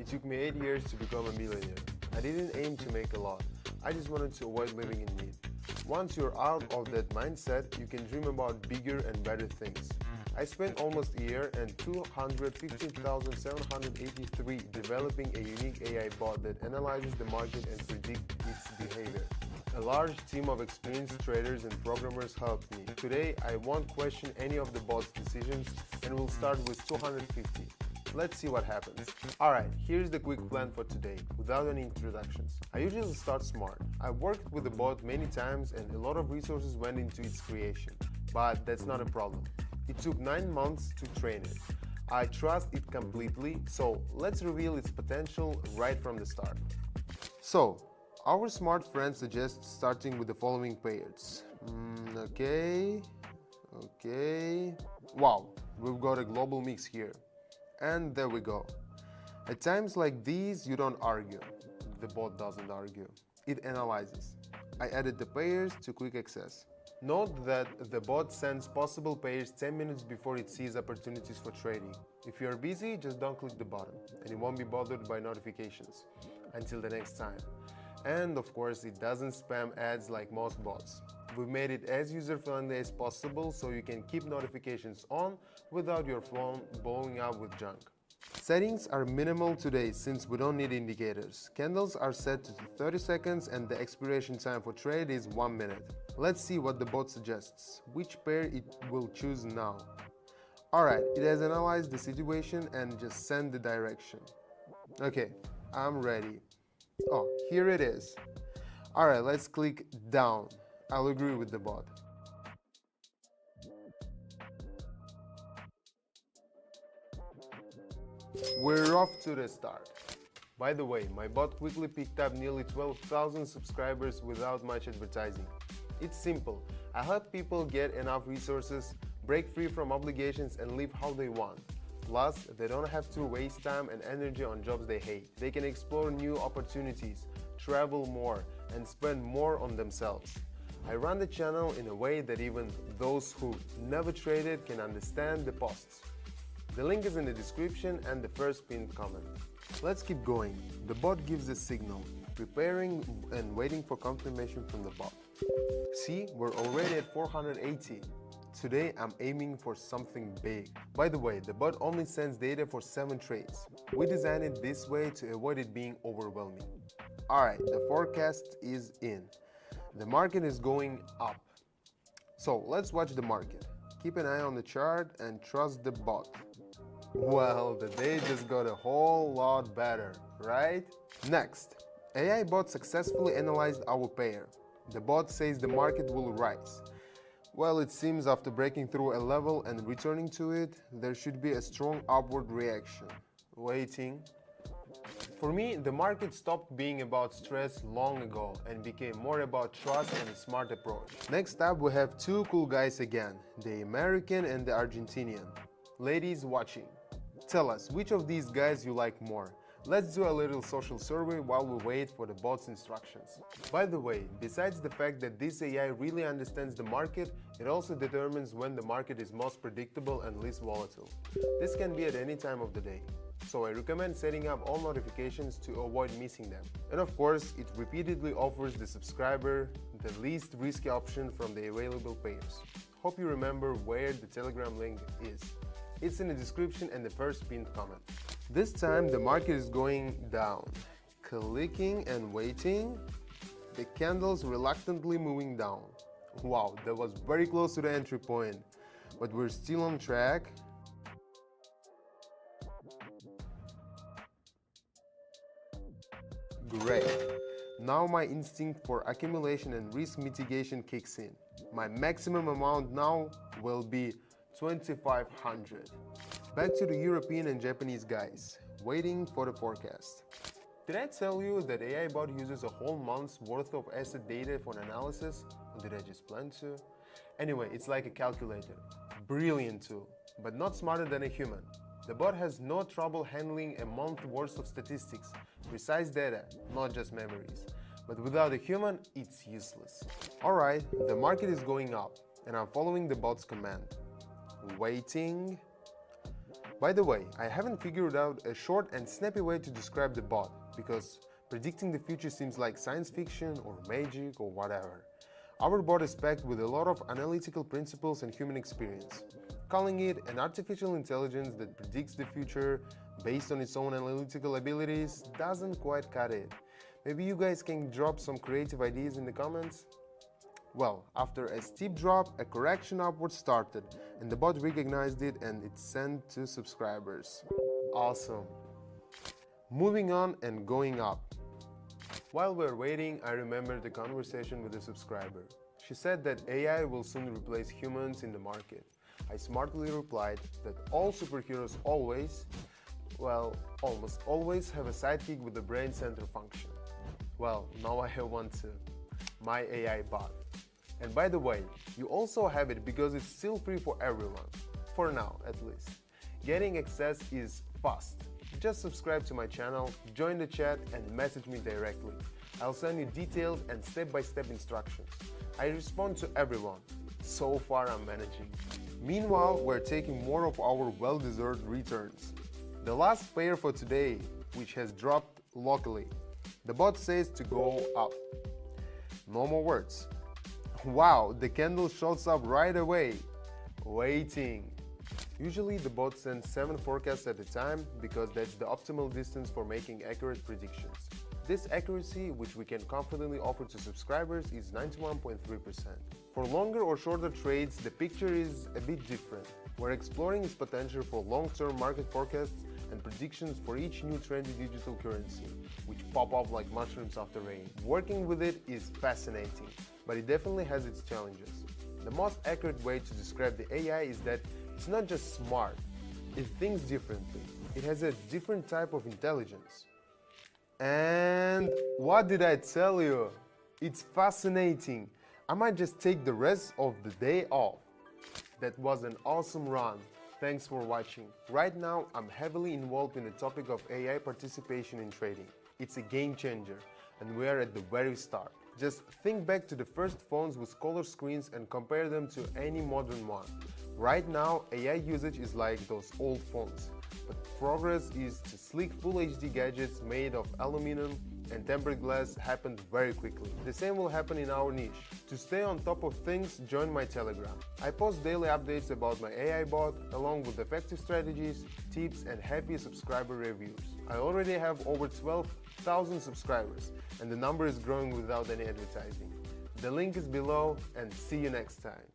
took me 8 years to become a millionaire. I didn't aim to make a lot. I just wanted to avoid living in need. Once you're out of that mindset, you can dream about bigger and better things. I spent almost a year and 215,783 developing a unique AI bot that analyzes the market and predicts its behavior. A large team of experienced traders and programmers helped me. Today, I won't question any of the bot's decisions and will start with 250. Let's see what happens. Alright, here's the quick plan for today, without any introductions. I usually start smart. I worked with the bot many times and a lot of resources went into its creation. But that's not a problem. It took 9 months to train it. I trust it completely, so let's reveal its potential right from the start. So, our smart friend suggests starting with the following pairs. Okay. Wow, we've got a global mix here. And there we go. At times like these, you don't argue. The bot doesn't argue. It analyzes. I added the pairs to quick access. Note that the bot sends possible pairs 10 minutes before it sees opportunities for trading. If you're busy, just don't click the button, and you won't be bothered by notifications. Until the next time. And of course, it doesn't spam ads like most bots. We've made it as user-friendly as possible so you can keep notifications on without your phone blowing up with junk. Settings are minimal today since we don't need indicators. Candles are set to 30 seconds and the expiration time for trade is 1 minute. Let's see what the bot suggests, which pair it will choose now. Alright, it has analyzed the situation and just sent the direction. Okay, I'm ready. Oh, here it is. Alright, let's click down. I'll agree with the bot. We're off to the start. By the way, my bot quickly picked up nearly 12,000 subscribers without much advertising. It's simple. I help people get enough resources, break free from obligations and live how they want. Plus, they don't have to waste time and energy on jobs they hate. They can explore new opportunities, travel more, and spend more on themselves. I run the channel in a way that even those who never traded can understand the posts. The link is in the description and the first pinned comment. Let's keep going. The bot gives a signal, preparing and waiting for confirmation from the bot. See, we're already at 480. Today I'm aiming for something big. By the way, the bot only sends data for 7 trades. We designed it this way to avoid it being overwhelming. Alright, the forecast is in. The market is going up. So let's watch the market. Keep an eye on the chart and trust the bot. Well, the day just got a whole lot better, right? Next, AI bot successfully analyzed our pair. The bot says the market will rise. Well, it seems after breaking through a level and returning to it, there should be a strong upward reaction. Waiting. For me, the market stopped being about stress long ago and became more about trust and a smart approach. Next up, we have 2 cool guys again, the American and the Argentinian. Ladies watching, tell us which of these guys you like more. Let's do a little social survey while we wait for the bot's instructions. By the way, besides the fact that this AI really understands the market, it also determines when the market is most predictable and least volatile. This can be at any time of the day. So I recommend setting up all notifications to avoid missing them. And of course, it repeatedly offers the subscriber the least risky option from the available pairs. Hope you remember where the Telegram link is. It's in the description and the first pinned comment. This time the market is going down. Clicking and waiting. The candles reluctantly moving down. Wow, that was very close to the entry point. But we're still on track. Great. Now my instinct for accumulation and risk mitigation kicks in. My maximum amount now will be 2,500. Back to the European and Japanese guys, waiting for the forecast. Did I tell you that AI bot uses a whole month's worth of asset data for an analysis? Or did I just plan to? Anyway, it's like a calculator. Brilliant tool, but not smarter than a human. The bot has no trouble handling a month's worth of statistics, precise data, not just memories. But without a human, it's useless. Alright, the market is going up, and I'm following the bot's command. Waiting. By the way, I haven't figured out a short and snappy way to describe the bot, because predicting the future seems like science fiction or magic or whatever. Our bot is packed with a lot of analytical principles and human experience. Calling it an artificial intelligence that predicts the future based on its own analytical abilities doesn't quite cut it. Maybe you guys can drop some creative ideas in the comments? Well, after a steep drop, a correction upward started, and the bot recognized it and it sent to subscribers. Awesome. Moving on and going up. While we're waiting, I remembered the conversation with a subscriber. She said that AI will soon replace humans in the market. I smartly replied that all superheroes always, well, almost always have a sidekick with the brain center function. Well, now I have one too. My AI bot. And by the way, you also have it because it's still free for everyone. For now, at least. Getting access is fast. Just subscribe to my channel, join the chat and message me directly. I'll send you detailed and step-by-step instructions. I respond to everyone. So far I'm managing. Meanwhile, we're taking more of our well-deserved returns. The last pair for today, which has dropped locally. The bot says to go up. No more words. Wow, the candle shows up right away. Waiting. Usually the bot sends 7 forecasts at a time because that's the optimal distance for making accurate predictions. This accuracy, which we can confidently offer to subscribers, is 91.3%. For longer or shorter trades, the picture is a bit different. We're exploring its potential for long-term market forecasts and predictions for each new trendy digital currency, which pop up like mushrooms after rain. Working with it is fascinating, but it definitely has its challenges. The most accurate way to describe the AI is that it's not just smart, it thinks differently. It has a different type of intelligence. And what did I tell you? It's fascinating. I might just take the rest of the day off. That was an awesome run. Thanks for watching. Right now, I'm heavily involved in the topic of AI participation in trading. It's a game changer, and we are at the very start. Just think back to the first phones with color screens and compare them to any modern one. Right now, AI usage is like those old phones, but progress is to sleek Full HD gadgets made of aluminum and tempered glass happened very quickly. The same will happen in our niche. To stay on top of things, join my Telegram. I post daily updates about my AI bot, along with effective strategies, tips and happy subscriber reviews. I already have over 12,000 subscribers, and the number is growing without any advertising. The link is below, and see you next time.